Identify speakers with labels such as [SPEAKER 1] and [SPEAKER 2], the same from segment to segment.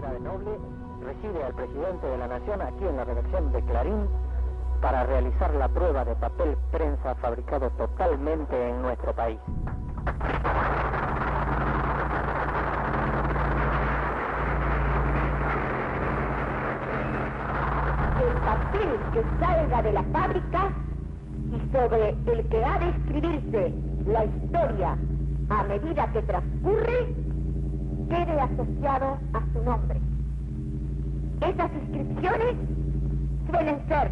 [SPEAKER 1] manera de noble, recibe al presidente de la Nación aquí en la redacción de Clarín para realizar la prueba de papel prensa fabricado totalmente en nuestro país.
[SPEAKER 2] El papel que salga de la fábrica y sobre el que ha de escribirse la historia a medida que transcurre, quede asociado a su nombre. Esas inscripciones suelen ser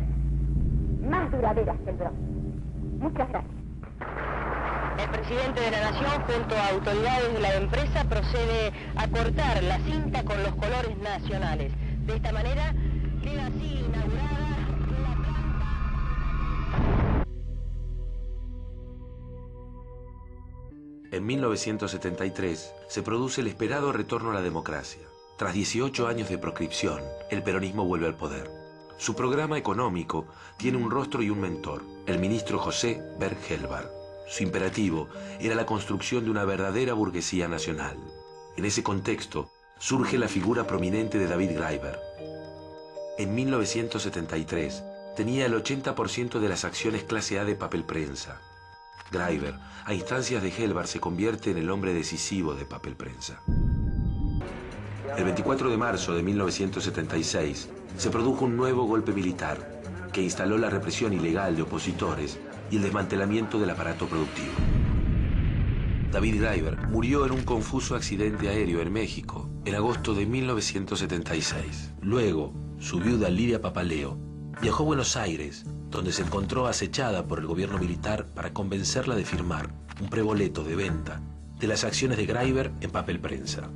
[SPEAKER 2] más duraderas que el bronce. Muchas gracias.
[SPEAKER 3] El presidente de la Nación, junto a autoridades de la empresa, procede a cortar la cinta con los colores nacionales. De esta manera, queda así inaugurada la planta.
[SPEAKER 4] En 1973 se produce el esperado retorno a la democracia. Tras 18 años de proscripción, el peronismo vuelve al poder. Su programa económico tiene un rostro y un mentor, el ministro José Berg-Helbar. Su imperativo era la construcción de una verdadera burguesía nacional. En ese contexto surge la figura prominente de David Graeber. En 1973 tenía el 80% de las acciones clase A de Papel Prensa. Graeber, a instancias de Helbar, se convierte en el hombre decisivo de Papel Prensa. El 24 de marzo de 1976 se produjo un nuevo golpe militar que instaló la represión ilegal de opositores y el desmantelamiento del aparato productivo. David Graeber murió en un confuso accidente aéreo en México en agosto de 1976. Luego, su viuda Lidia Papaleo viajó a Buenos Aires, donde se encontró acechada por el gobierno militar para convencerla de firmar un preboleto de venta de las acciones de Graeber en Papel Prensa.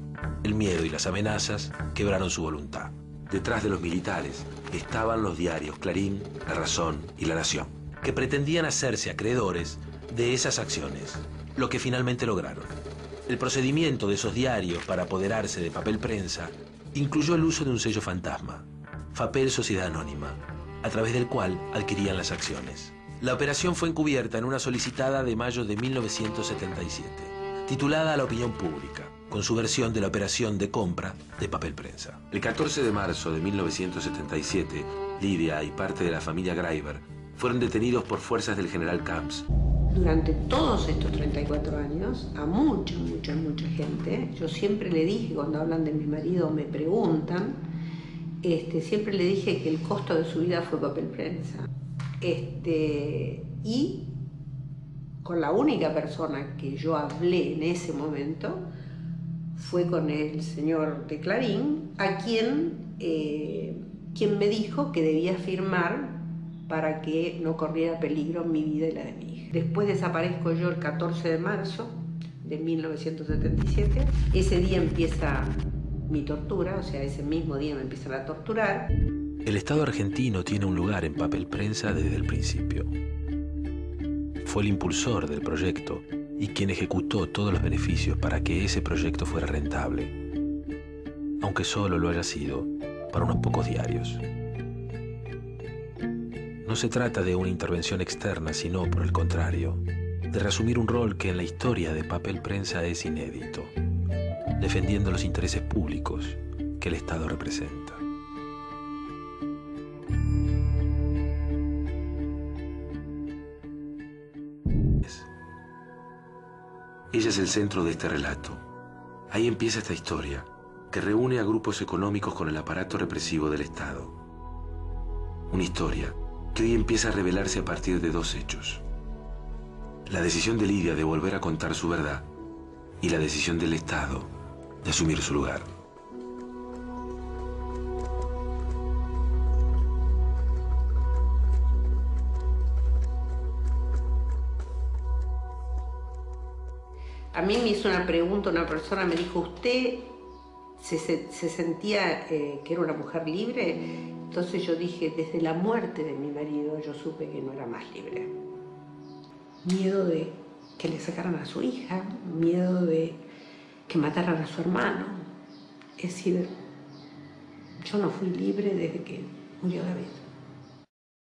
[SPEAKER 4] El miedo y las amenazas quebraron su voluntad. Detrás de los militares estaban los diarios Clarín, La Razón y La Nación, que pretendían hacerse acreedores de esas acciones, lo que finalmente lograron. El procedimiento de esos diarios para apoderarse de Papel Prensa incluyó el uso de un sello fantasma, Papel Sociedad Anónima, a través del cual adquirían las acciones. La operación fue encubierta en una solicitada de mayo de 1977, titulada a la opinión pública, con su versión de la operación de compra de Papel Prensa. El 14 de marzo de 1977, Lidia y parte de la familia Graeber fueron detenidos por fuerzas del general Camps.
[SPEAKER 5] Durante todos estos 34 años, a mucha gente, yo siempre le dije, cuando hablan de mi marido me preguntan, siempre le dije que el costo de su vida fue Papel Prensa. Y con la única persona que yo hablé en ese momento fue con el señor de Clarín, a quien me dijo que debía firmar para que no corriera peligro mi vida y la de mi hija. Después desaparezco yo el 14 de marzo de 1977. Ese día empieza mi tortura, o sea, ese mismo día me empiezan a torturar.
[SPEAKER 4] El Estado argentino tiene un lugar en Papel Prensa desde el principio. Fue el impulsor del proyecto y quien ejecutó todos los beneficios para que ese proyecto fuera rentable, aunque solo lo haya sido para unos pocos diarios. No se trata de una intervención externa, sino, por el contrario, de reasumir un rol que en la historia de Papel Prensa es inédito, defendiendo los intereses públicos que el Estado representa. Ella es el centro de este relato. Ahí empieza esta historia, que reúne a grupos económicos con el aparato represivo del Estado. Una historia que hoy empieza a revelarse a partir de dos hechos. La decisión de Lidia de volver a contar su verdad y la decisión del Estado de asumir su lugar.
[SPEAKER 5] A mí me hizo una pregunta una persona, me dijo, ¿usted se sentía que era una mujer libre? Entonces yo dije, desde la muerte de mi marido yo supe que no era más libre. Miedo de que le sacaran a su hija, miedo de que mataran a su hermano. Es decir, yo no fui libre desde que murió David.